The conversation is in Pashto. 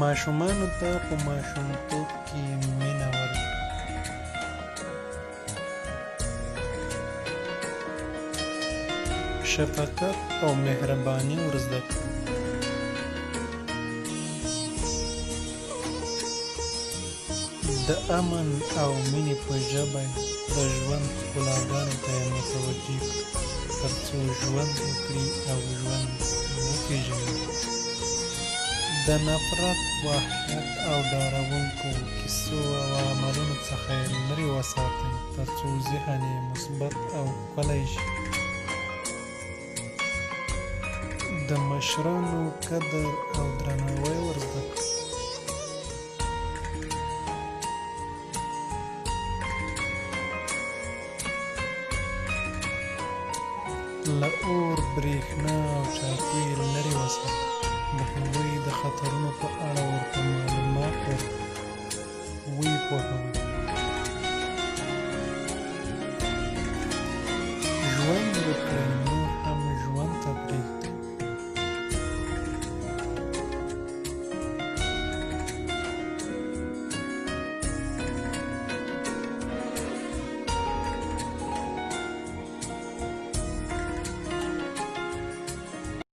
ماشومانو ته په ماشومتوب کې مینه ورکړه. شفقت او مهرباني ور زده کړه. د امن او مینې په ژبه د ژوند ښکلاګانو ته یې متوجه کړه، تر څو ژوند وکړي او ژوند وپېژني. د نفرت، وحشت او ډارونکو کیسو او عملونو څخه یې لرې وساتئ، تر څو ذهن یې مثبت او ښکلی شي. د مشرانو قدر او درناوی ور زده کړه. له اور، برېښنا او چاپېر لرې وساتئ. د هغوی د خطرونو په اړه ورته معلومات ورکړئ، ویې پوهوئ.